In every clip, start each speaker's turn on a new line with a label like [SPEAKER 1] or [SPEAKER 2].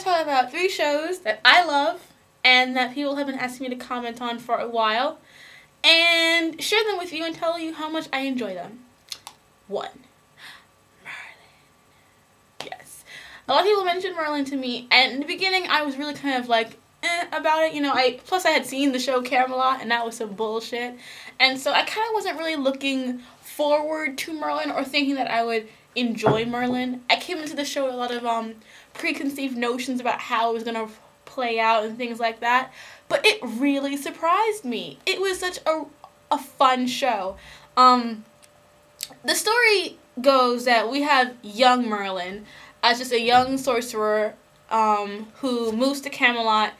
[SPEAKER 1] going to talk about 3 shows that I love and that people have been asking me to comment on for a while, and share them with you and tell you how much I enjoy them. 1. Merlin. Yes. A lot of people mentioned Merlin to me, and in the beginning I was really kind of like, about it, you know. Plus I had seen the show Camelot, and that was some bullshit, and so I kind of wasn't really looking forward to Merlin or thinking that I would enjoy Merlin. I came into the show with a lot of preconceived notions about how it was gonna play out and things like that, but it really surprised me. It was such a fun show. The story goes that we have young Merlin as just a young sorcerer who moves to Camelot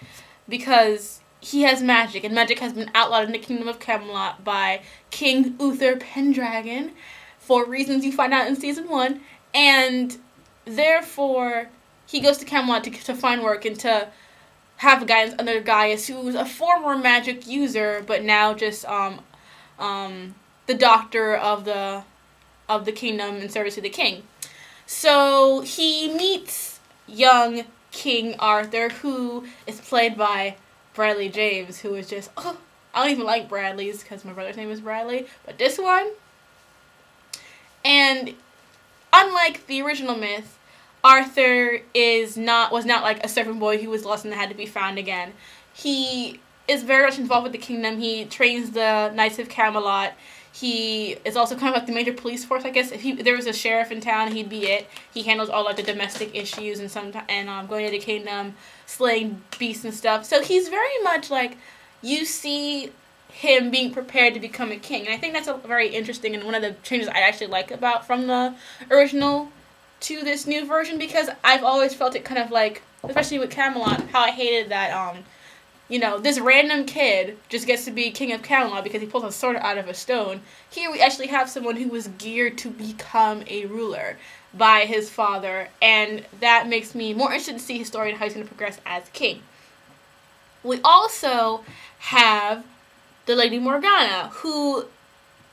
[SPEAKER 1] because he has magic, and magic has been outlawed in the kingdom of Camelot by King Uther Pendragon for reasons you find out in season 1, and therefore he goes to Camelot to find work and to have guidance under Gaius, who's a former magic user but now just the doctor of the kingdom in service to the king. So he meets young King Arthur, who is played by Bradley James, who is just, I don't even like Bradley's because my brother's name is Bradley, but this one. And unlike the original myth, Arthur was not like a servant boy who was lost and had to be found again. He is very much involved with the kingdom. He trains the Knights of Camelot. He is also kind of like the major police force, I guess. If there was a sheriff in town, he'd be it. He handles all like the domestic issues and going to the kingdom, slaying beasts and stuff. So he's very much like, you see him being prepared to become a king. And I think that's a very interesting and one of the changes I actually like about from the original to this new version, because I've always felt it kind of like, especially with Camelot, how I hated that you know, this random kid just gets to be king of Camelot because he pulls a sword out of a stone. Here we actually have someone who was geared to become a ruler by his father, and that makes me more interested to see his story and how he's going to progress as king. We also have the Lady Morgana, who,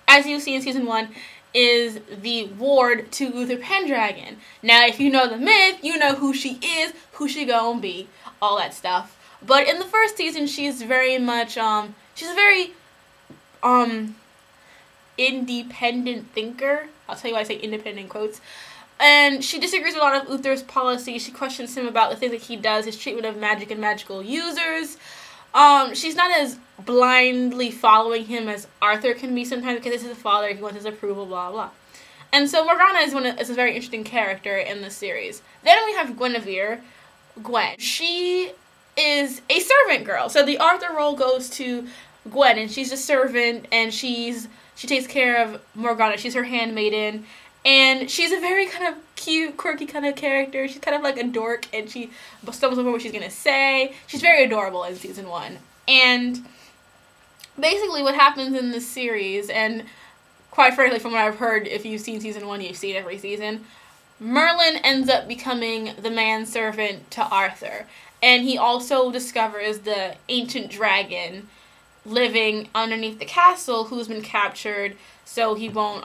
[SPEAKER 1] as you see in season 1, is the ward to Uther Pendragon. Now, if you know the myth, you know who she is, who she gonna be, all that stuff. But in the first season, she's very much, she's a very, independent thinker. I'll tell you why I say independent quotes. And she disagrees with a lot of Uther's policies. She questions him about the things that he does, his treatment of magic and magical users. She's not as blindly following him as Arthur can be sometimes, because this is his father, he wants his approval, blah, blah. And so Morgana is a very interesting character in the series. Then we have Guinevere, Gwen. She is a servant girl. So the Arthur role goes to Gwen, and she's a servant, and she takes care of Morgana. She's her handmaiden, and she's a very kind of cute, quirky kind of character. She's kind of like a dork, and she stumbles over what she's gonna say. She's very adorable in season 1. And basically what happens in this series, and quite frankly from what I've heard, if you've seen season 1, you've seen every season, Merlin ends up becoming the manservant to Arthur. And he also discovers the ancient dragon living underneath the castle who's been captured, so he won't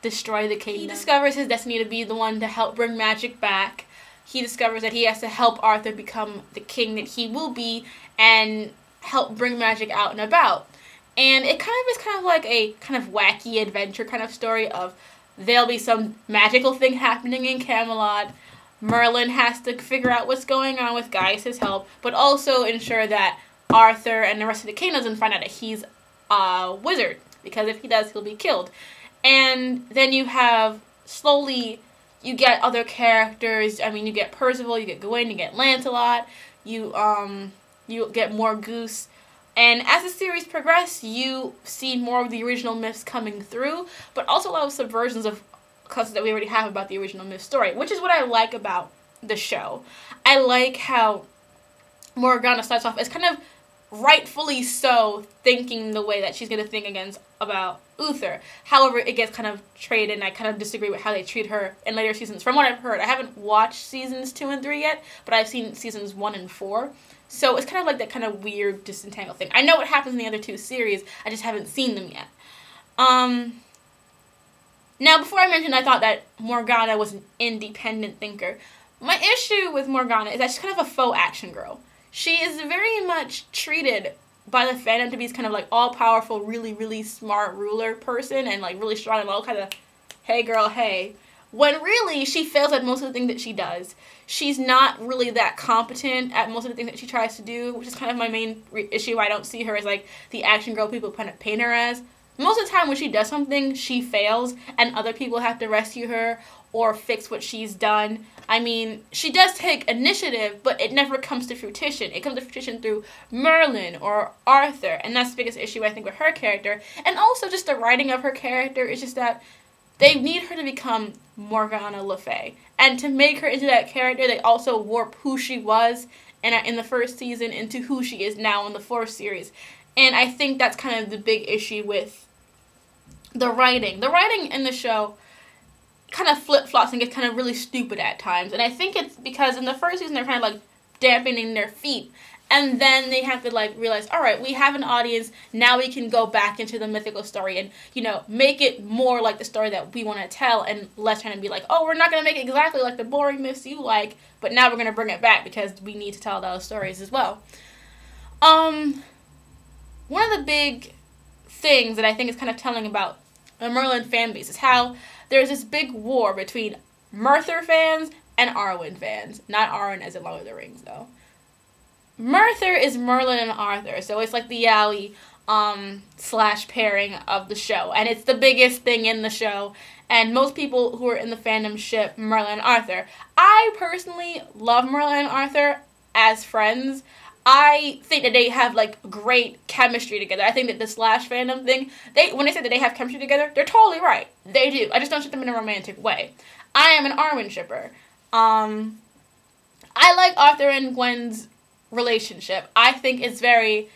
[SPEAKER 1] destroy the kingdom. He discovers his destiny to be the one to help bring magic back. He discovers that he has to help Arthur become the king that he will be and help bring magic out and about. And it kind of is kind of like a kind of wacky adventure kind of story of there'll be some magical thing happening in Camelot. Merlin has to figure out what's going on with Gaius' help, but also ensure that Arthur and the rest of the king doesn't find out that he's a wizard, because if he does, he'll be killed. And then you have, slowly, you get other characters. I mean, you get Percival, you get Gwen, you get Lancelot, you get more Goose. And as the series progresses, you see more of the original myths coming through, but also a lot of subversions of concepts that we already have about the original myth story, which is what I like about the show. I like how Morgana starts off as kind of rightfully so thinking the way that she's going to think about Uther. However, it gets kind of traded, and I kind of disagree with how they treat her in later seasons. From what I've heard, I haven't watched seasons 2 and 3 yet, but I've seen seasons 1 and 4. So it's kind of like that kind of weird disentangle thing. I know what happens in the other 2 series, I just haven't seen them yet. Now, before I mentioned I thought that Morgana was an independent thinker, My issue with Morgana is that she's kind of a faux action girl. She is very much treated by the fandom to be this kind of like all-powerful, really, really smart ruler person and like really strong and low, kind of, hey girl, hey. When really, she fails at most of the things that she does. She's not really that competent at most of the things that she tries to do, which is kind of my main issue. I don't see her as like the action girl people kind of paint her as. Most of the time when she does something, she fails and other people have to rescue her or fix what she's done. I mean, she does take initiative, but it never comes to fruition. It comes to fruition through Merlin or Arthur, and that's the biggest issue, I think, with her character. And also just the writing of her character is just that they need her to become Morgana Le Fay. And to make her into that character, they also warp who she was in the first season into who she is now in the fourth series. And I think that's kind of the big issue with the writing. The writing in the show kind of flip-flops and gets kind of really stupid at times. And I think it's because in the first season they're kind of like dampening their feet. And then they have to like realize, all right, we have an audience, now we can go back into the mythical story and, you know, make it more like the story that we want to tell and less trying to be like, oh, we're not going to make it exactly like the boring myths you like, but now we're going to bring it back because we need to tell those stories as well. One of the big things that I think is kind of telling about the Merlin fan base is how there's this big war between Merthyr fans and Arwen fans. Not Arwen as in Lord of the Rings, though. Merthyr is Merlin and Arthur, so it's like the yaoi slash pairing of the show, and it's the biggest thing in the show, and most people who are in the fandom ship Merlin and Arthur. I personally love Merlin and Arthur as friends. I think that they have like great chemistry together. I think that the slash fandom thing, when they say that they have chemistry together, they're totally right. They do. I just don't ship them in a romantic way. I am an Arwen shipper. I like Arthur and Gwen's relationship. I think it's very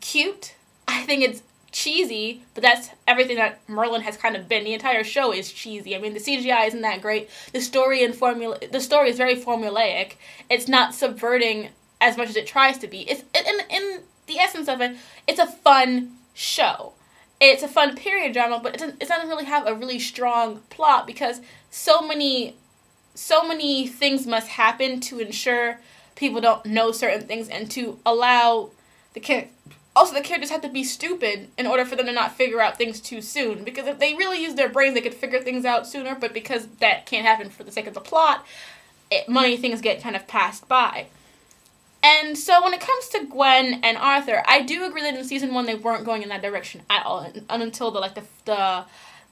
[SPEAKER 1] cute. I think it's cheesy, but that's everything that Merlin has kind of been. The entire show is cheesy. I mean, the CGI isn't that great. The story is very formulaic. It's not subverting as much as it tries to be. It's in the essence of it, it's a fun show. It's a fun period drama, but it doesn't really have a really strong plot because so many things must happen to ensure people don't know certain things and to allow the characters. Also, the characters have to be stupid in order for them to not figure out things too soon. Because if they really use their brains, they could figure things out sooner. But because that can't happen for the sake of the plot, many things get kind of passed by. And so when it comes to Gwen and Arthur, I do agree that in season 1 they weren't going in that direction at all until the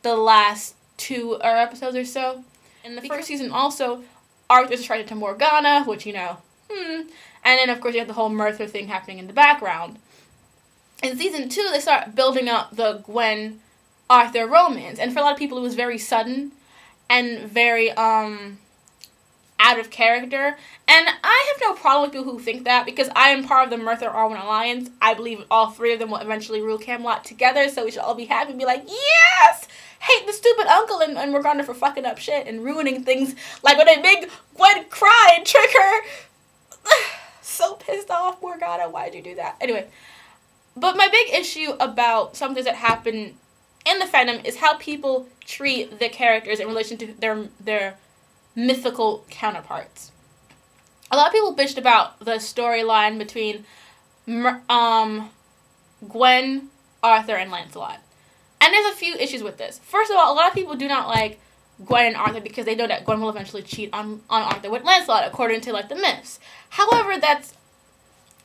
[SPEAKER 1] last 2 episodes or so. In the first season also, Arthur's attracted to Morgana, which, you know, and then of course you have the whole Merthyr thing happening in the background. In season 2, they start building up the Gwen-Arthur romance, and for a lot of people it was very sudden and very out of character, and I have no problem with people who think that, because I am part of the Merthyr-Arwen alliance. I believe all 3 of them will eventually rule Camelot together, so we should all be happy and be like, yes! Hate the stupid uncle and Morgana for fucking up shit and ruining things, like when they make Gwen cry and trick her. So pissed off, Morgana, why'd you do that? Anyway, but my big issue about some things that happen in the fandom is how people treat the characters in relation to their mythical counterparts. A lot of people bitched about the storyline between Gwen, Arthur, and Lancelot. And there's a few issues with this. First of all, a lot of people do not like Gwen and Arthur because they know that Gwen will eventually cheat on Arthur with Lancelot, according to like the myths. However,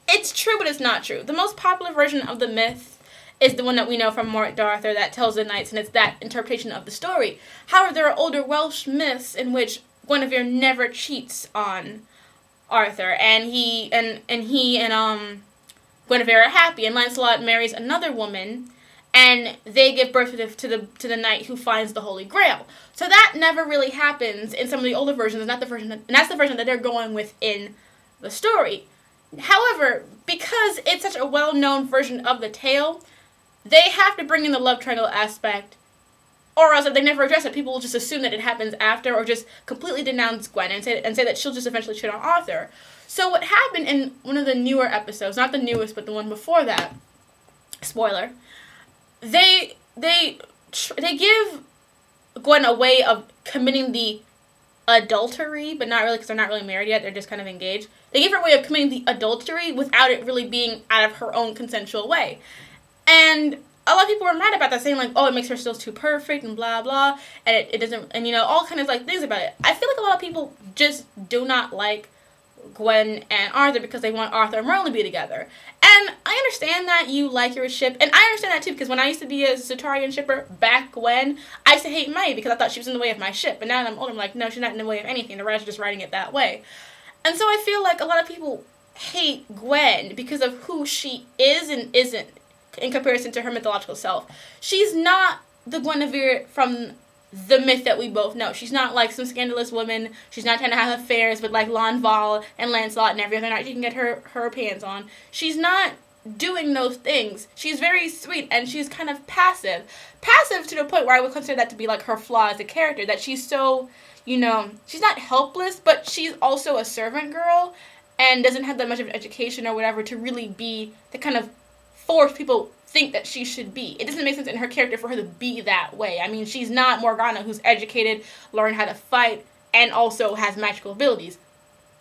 [SPEAKER 1] it's true, but it's not true. The most popular version of the myth is the one that we know from Morte d'Arthur that tells the knights, and it's that interpretation of the story. However, there are older Welsh myths in which Guinevere never cheats on Arthur, and he and Guinevere are happy, and Lancelot marries another woman, and they give birth to the knight who finds the Holy Grail. So that never really happens in some of the older versions, and that's the version that they're going with in the story. However, because it's such a well-known version of the tale, they have to bring in the love triangle aspect, or else if they never address it, people will just assume that it happens after, or just completely denounce Gwen and say that she'll just eventually cheat on Arthur. So what happened in one of the newer episodes, not the newest, but the one before that, spoiler, they give Gwen a way of committing the adultery, but not really because they're not really married yet. They're just kind of engaged. They give her a way of committing the adultery without it really being out of her own consensual way. And a lot of people were mad about that, saying like, oh, it makes her still too perfect and blah blah, and it doesn't, and you know, all kind of like things about it. I feel like a lot of people just do not like Gwen and Arthur because they want Arthur and Merlin to be together. And I understand that you like your ship, and I understand that too, because when I used to be a Centaurian shipper back when, I used to hate Maid because I thought she was in the way of my ship. But now that I'm older, I'm like, no, she's not in the way of anything. The writer's just writing it that way. And so I feel like a lot of people hate Gwen because of who she is and isn't in comparison to her mythological self. She's not the Guinevere from the myth that we both know. She's not like some scandalous woman. She's not trying to have affairs with like Lanval and Lancelot and every other night she can get her pants on. She's not doing those things. She's very sweet and she's kind of passive. Passive to the point where I would consider that to be like her flaw as a character. That she's so, you know, she's not helpless, but she's also a servant girl and doesn't have that much of an education or whatever to really be the kind of force people think that she should be. It doesn't make sense in her character for her to be that way. I mean, she's not Morgana, who's educated, learned how to fight, and also has magical abilities.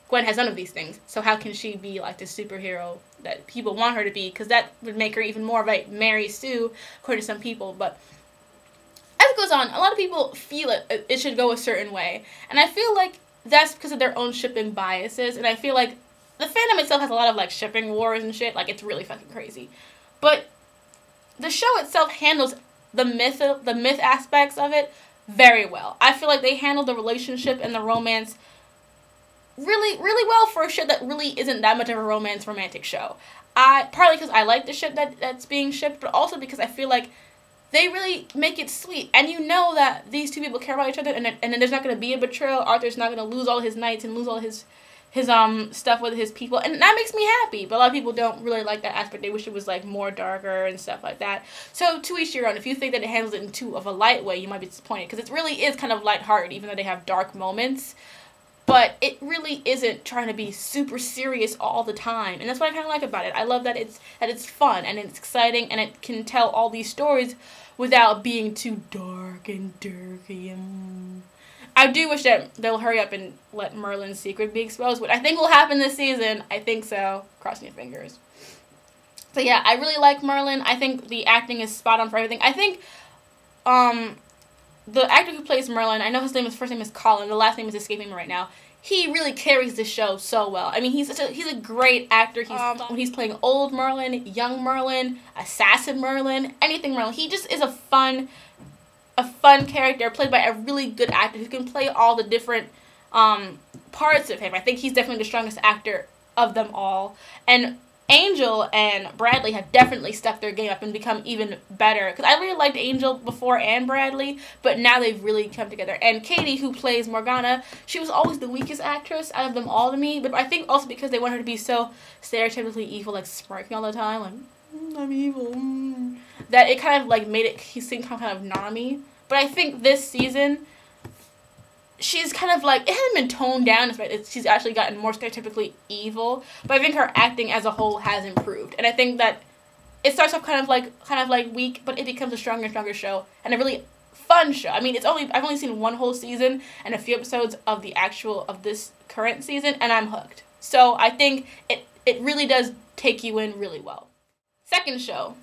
[SPEAKER 1] Gwen has none of these things, so how can she be like the superhero that people want her to be? Because that would make her even more of a Mary Sue, according to some people. But as it goes on, a lot of people feel it should go a certain way, and I feel like that's because of their own shipping biases, and I feel like the fandom itself has a lot of like shipping wars and shit. Like, it's really fucking crazy. But the show itself handles the myth aspects of it very well. I feel like they handled the relationship and the romance really, really well for a show that really isn't that much of a romantic show. Partly because I like the ship that's being shipped, but also because I feel like they really make it sweet. And you know that these two people care about each other, and then there's not going to be a betrayal. Arthur's not going to lose all his knights and lose all his stuff with his people, and that makes me happy. But a lot of people don't really like that aspect. They wish it was like more darker and stuff like that. So to each your own. If you think that it handles it in too of a light way, you might be disappointed, because it really is kind of lighthearted, even though they have dark moments. But it really isn't trying to be super serious all the time, and that's what I kind of like about it. I love that it's fun and it's exciting, and it can tell all these stories without being too dark and dirty and. I do wish that they'll hurry up and let Merlin's secret be exposed, which I think will happen this season. I think so. Crossing your fingers. So yeah, I really like Merlin. I think the acting is spot on for everything. I think the actor who plays Merlin, I know his first name is Colin, the last name is escaping me right now. He really carries the show so well. I mean, he's a great actor. When he's playing old Merlin, young Merlin, assassin Merlin, anything Merlin. He just is a fun character played by a really good actor who can play all the different parts of him. I think he's definitely the strongest actor of them all. And Angel and Bradley have definitely stepped their game up and become even better. Because I really liked Angel before and Bradley, but now they've really come together. And Katie, who plays Morgana, she was always the weakest actress out of them all to me. But I think also because they want her to be so stereotypically evil, like smirking all the time, like, I'm evil, that it kind of like made it seem kind of Nami. But I think this season, she's kind of like, it hasn't been toned down. She's actually gotten more stereotypically evil. But I think her acting as a whole has improved. And I think that it starts off kind of like weak, but it becomes a stronger and stronger show. And a really fun show. I mean, I've only seen one whole season and a few episodes of this current season, and I'm hooked. So I think it really does take you in really well. Second show,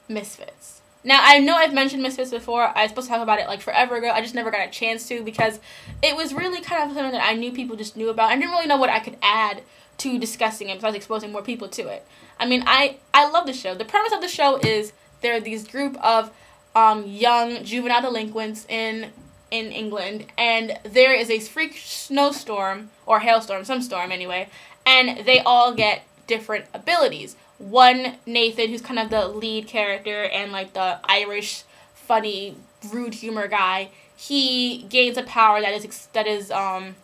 [SPEAKER 1] Misfits. Now, I know I've mentioned Misfits before. I was supposed to talk about it like forever ago. I just never got a chance to, because it was really kind of something that I knew people just knew about. I didn't really know what I could add to discussing it besides exposing more people to it. I mean, I love the show. The premise of the show is there are these group of young juvenile delinquents in England, and there is a freak snowstorm, or hailstorm, some storm anyway, and they all get different abilities. One, Nathan, who's kind of the lead character and like the Irish, funny, rude humor guy, he gains a power that is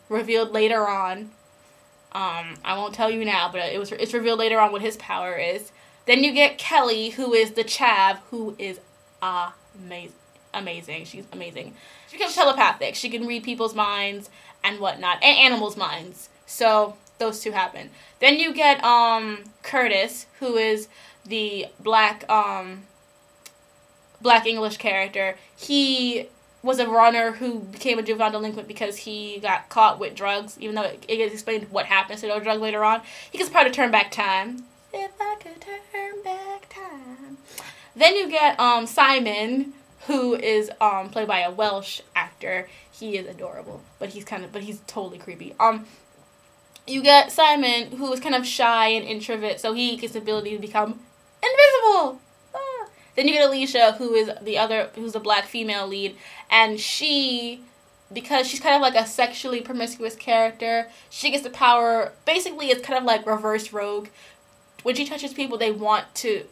[SPEAKER 1] revealed later on. I won't tell you now, but it's revealed later on what his power is. Then you get Kelly, who is the chav, who is amazing. She's amazing. She becomes telepathic. She can read people's minds and whatnot, and animals' minds. So those two happen. Then you get Curtis, who is the black English character. He was a runner who became a juvenile delinquent because he got caught with drugs, even though it gets explained what happens to those drugs later on. He gets part of Turn Back Time. If I could turn back time. Then you get Simon, who is played by a Welsh actor. He is adorable, but he's totally creepy. You get Simon, who is kind of shy and introvert, so he gets the ability to become invisible. Ah. Then you get Alicia, who's the black female lead, and because she's kind of like a sexually promiscuous character, she gets the power. Basically, it's kind of like reverse Rogue. When she touches people, they want to,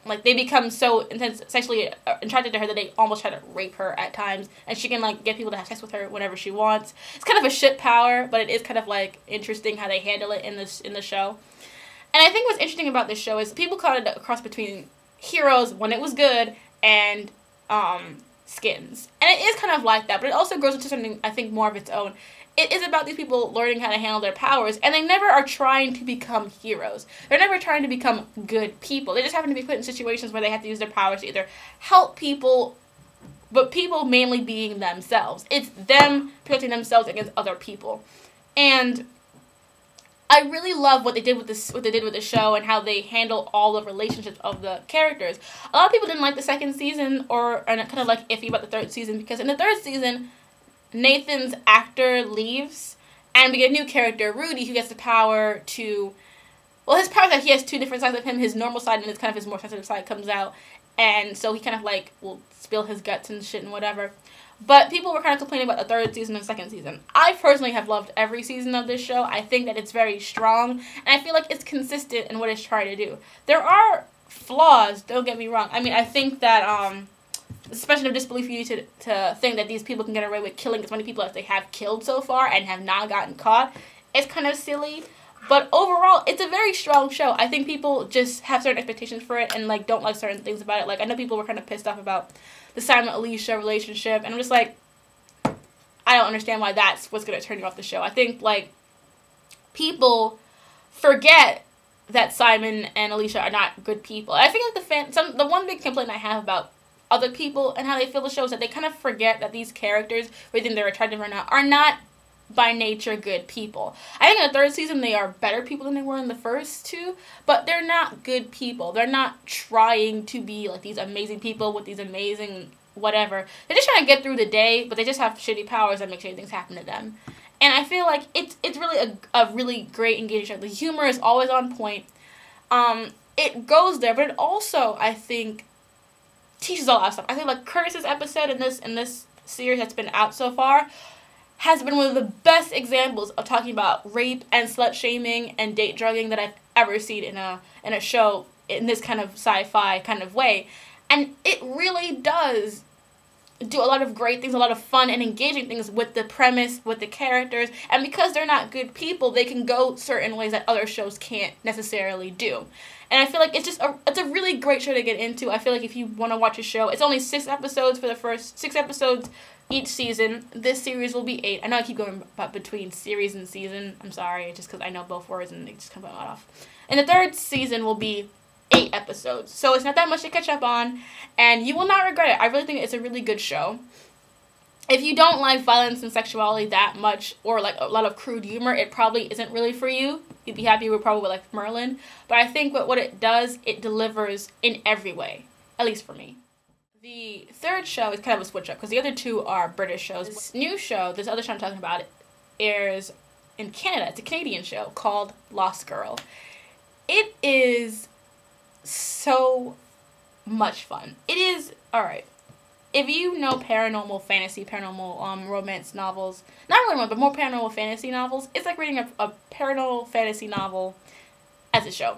[SPEAKER 1] like, they become so sexually attracted to her that they almost try to rape her at times, and she can, like, get people to have sex with her whenever she wants. It's kind of a shit power, but it is kind of, like, interesting how they handle it in the show. And I think what's interesting about this show is people call it a cross between Heroes, when it was good, and Skins. And it is kind of like that, but it also grows into something, I think, more of its own. It is about these people learning how to handle their powers, and they never are trying to become heroes. They're never trying to become good people. They just happen to be put in situations where they have to use their powers to either help people, but people mainly being themselves. It's them protecting themselves against other people. And I really love what they did with the show and how they handle all the relationships of the characters. A lot of people didn't like the second season or are kind of like iffy about the third season, because in the third season, Nathan's actor leaves, and we get a new character, Rudy, who gets the power to, well, his power is that he has two different sides of him. His normal side and his kind of his more sensitive side comes out, and so he kind of like will spill his guts and shit and whatever. But people were kind of complaining about the third season and second season. I personally have loved every season of this show. I think that it's very strong, and I feel like it's consistent in what it's trying to do. There are flaws, don't get me wrong. I mean, I think that suspension of disbelief for you to think that these people can get away with killing as many people as they have killed so far and have not gotten caught, it's kind of silly. But overall, it's a very strong show. I think people just have certain expectations for it and, like, don't like certain things about it. Like, I know people were kind of pissed off about the Simon Alicia relationship, and I'm just like, I don't understand why that's what's going to turn you off the show. I think, like, people forget that Simon and Alicia are not good people. I think, like, the one big complaint I have about other people and how they feel the show is that they kind of forget that these characters, whether they're attractive or not, are not by nature good people. I think in the third season they are better people than they were in the first two, but they're not good people. They're not trying to be like these amazing people with these amazing whatever. They're just trying to get through the day, but they just have shitty powers that make shitty things happen to them. And I feel like it's really a really great engaging show. The humor is always on point. It goes there, but it also, I think, teaches a lot of stuff. I think, like, Curtis's episode in this series that's been out so far has been one of the best examples of talking about rape and slut shaming and date drugging that I've ever seen in a show in this kind of sci-fi kind of way. And it really does do a lot of great things, a lot of fun and engaging things with the premise, with the characters, and because they're not good people, they can go certain ways that other shows can't necessarily do. And I feel like it's a really great show to get into. I feel like if you want to watch a show, it's only 6 episodes for the first 6 episodes each season. This series will be 8. I know I keep going between series and season. I'm sorry, just because I know both words and they just come out off. And the third season will be 8 episodes. So it's not that much to catch up on, and you will not regret it. I really think it's a really good show. If you don't like violence and sexuality that much, or like a lot of crude humor, it probably isn't really for you. You'd be happy with probably like Merlin. But I think what it does, it delivers in every way. At least for me. The third show is kind of a switch up, because the other 2 are British shows. This new show, this other show I'm talking about, airs in Canada. It's a Canadian show called Lost Girl. It is so much fun. It is, alright, if you know paranormal fantasy, paranormal romance novels, not really romance, but more paranormal fantasy novels, it's like reading a paranormal fantasy novel as a show.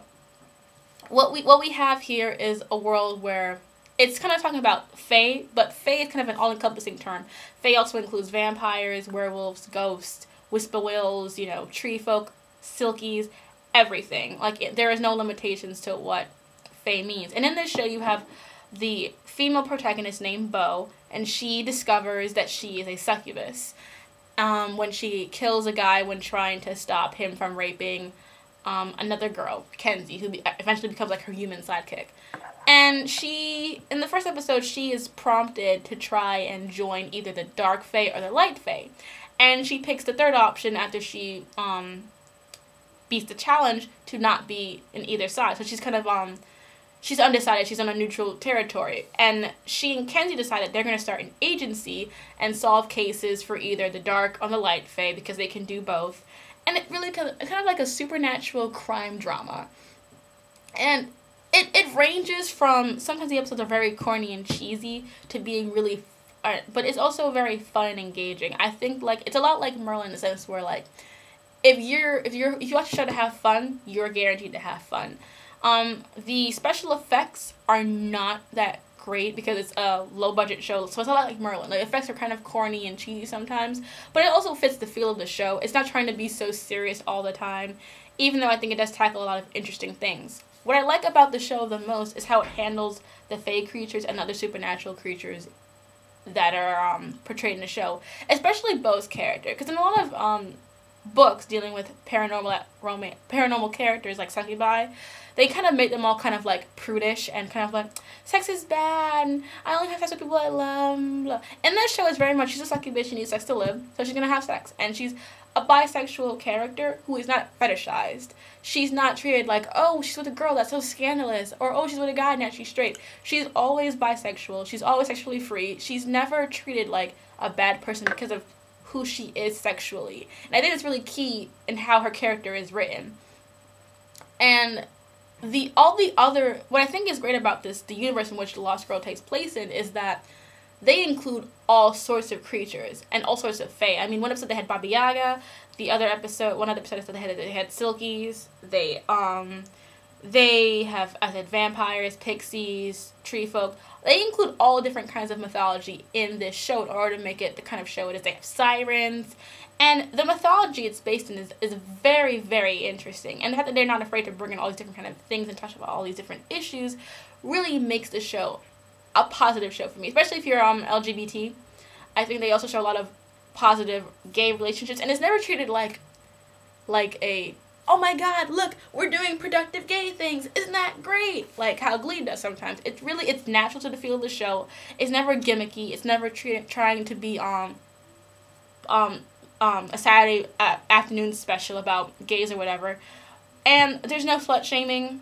[SPEAKER 1] What we have here is a world where it's kind of talking about fae, but fae is kind of an all-encompassing term. Fae also includes vampires, werewolves, ghosts, whisperwills, you know, tree folk, silkies, everything. Like, there is no limitations to what fae means. And in this show, you have the female protagonist named Beau, and she discovers that she is a succubus when she kills a guy when trying to stop him from raping another girl, Kenzie, who eventually becomes like her human sidekick. And And in the first episode, she is prompted to try and join either the dark fae or the light fae. And she picks the third option after she beats the challenge to not be in either side. So she's kind of she's undecided. She's on a neutral territory. And she and Kenzie decided they're going to start an agency and solve cases for either the dark or the light fae, because they can do both. And it really kind of like a supernatural crime drama. And it ranges from, sometimes the episodes are very corny and cheesy to being really, but it's also very fun and engaging. I think like it's a lot like Merlin in the sense where like if you watch a show to have fun, you're guaranteed to have fun. The special effects are not that great because it's a low budget show, so it's a lot like Merlin. The effects are kind of corny and cheesy sometimes, but it also fits the feel of the show. It's not trying to be so serious all the time, even though I think it does tackle a lot of interesting things. What I like about the show the most is how it handles the fae creatures and other supernatural creatures that are portrayed in the show, especially Beau's character, because in a lot of books dealing with paranormal characters like succubi, they kind of make them all kind of like prudish and kind of like, sex is bad, and I only have sex with people I love, blah. And this show is very much, she's a succubus, she needs sex to live, so she's gonna have sex. And she's a bisexual character who is not fetishized. She's not treated like, oh, she's with a girl, that's so scandalous, or oh, she's with a guy, now she's straight. She's always bisexual, she's always sexually free. She's never treated like a bad person because of who she is sexually. And I think it's really key in how her character is written. And what I think is great about the universe in which The Lost Girl takes place in, is that they include all sorts of creatures and all sorts of fae. I mean, one episode they had Baba Yaga, one other episode they had Silkies, they have, I said, vampires, pixies, tree folk. They include all different kinds of mythology in this show in order to make it the kind of show it is. They have sirens, and the mythology it's based in is very, very interesting. And the fact that they're not afraid to bring in all these different kind of things and touch about all these different issues really makes the show a positive show for me, especially if you're LGBT. I think they also show a lot of positive gay relationships, and it's never treated like a, oh my god, look, we're doing productive gay things, isn't that great, like how Glee does sometimes. It's natural to the feel of the show. It's never gimmicky. It's never trying to be a Saturday afternoon special about gays or whatever. And there's no slut shaming.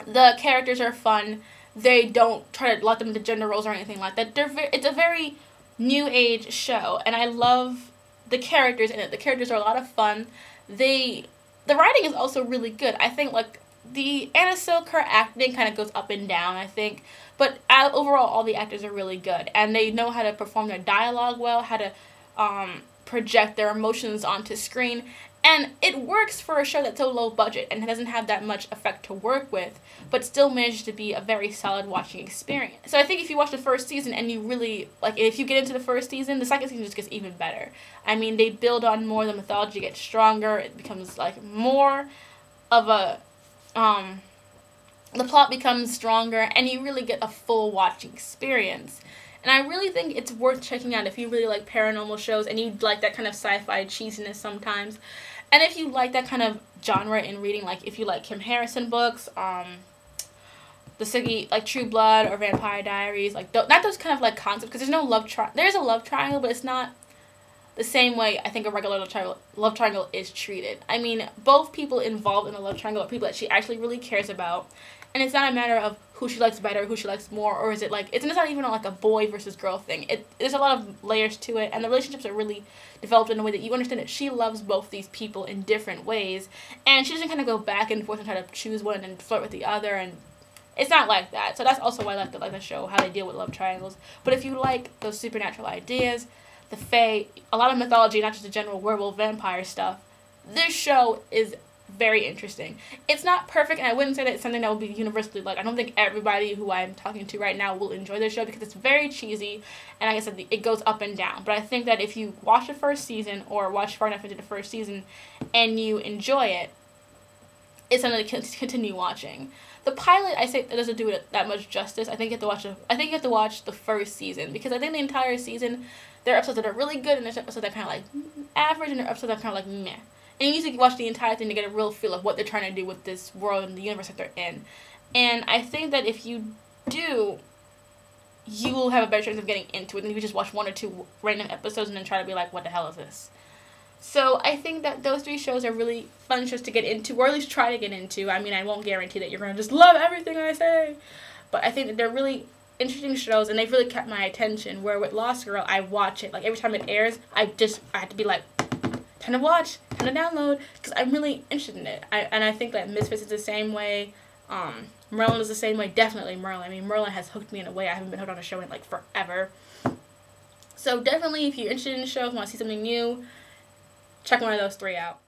[SPEAKER 1] The characters are fun. They don't try to let them into gender roles or anything like that. It's a very new age show, and I love the characters in it. The characters are a lot of fun. The writing is also really good. I think like the Anna Silk, her acting kind of goes up and down, I think, but overall all the actors are really good, and they know how to perform their dialogue well, how to project their emotions onto screen. And it works for a show that's so low budget and doesn't have that much effect to work with, but still manages to be a very solid watching experience. So I think if you watch the first season and you really, like, if you get into the first season, the second season just gets even better. I mean, they build on more, the mythology gets stronger, it becomes, like, more of a, the plot becomes stronger, and you really get a full watching experience. And I really think it's worth checking out if you really like paranormal shows and you like that kind of sci-fi cheesiness sometimes. And if you like that kind of genre in reading, like if you like Kim Harrison books, the Siggy, like True Blood or Vampire Diaries, like not those kind of like concepts, because there's no love triangle. There's a love triangle, but it's not the same way I think a regular love triangle is treated. I mean, both people involved in the love triangle are people that she actually really cares about. And it's not a matter of who she likes better, who she likes more, or is it like, it's not even like a boy versus girl thing. There's a lot of layers to it, and the relationships are really developed in a way that you understand that she loves both these people in different ways, and she doesn't kind of go back and forth and try to choose one and flirt with the other, and it's not like that. So that's also why I like the show, how they deal with love triangles. But if you like those supernatural ideas, the fae, a lot of mythology, not just the general werewolf vampire stuff, this show is very interesting. It's not perfect, and I wouldn't say that it's something that will be universally liked. I don't think everybody who I'm talking to right now will enjoy this show because it's very cheesy, and like I said, it goes up and down. But I think that if you watch the first season or watch far enough into the first season and you enjoy it, it's something to continue watching. The pilot, I say, that doesn't do it that much justice. I think you have to watch the first season, because I think the entire season there are episodes that are really good and there's episodes that are kind of like average and there are episodes that are kind of like meh. And you need to watch the entire thing to get a real feel of what they're trying to do with this world and the universe that they're in. And I think that if you do, you will have a better chance of getting into it than if you just watch 1 or 2 random episodes and then try to be like, what the hell is this? So I think that those 3 shows are really fun shows to get into, or at least try to get into. I mean, I won't guarantee that you're going to just love everything I say, but I think that they're really interesting shows, and they've really kept my attention, where with Lost Girl, I watch it. Like, every time it airs, I had to be like, time to watch, time to download, because I'm really interested in it. And I think that Misfits is the same way. Merlin is the same way. Definitely Merlin. I mean, Merlin has hooked me in a way I haven't been hooked on a show in like forever. So definitely, if you're interested in the show, if you want to see something new, check one of those 3 out.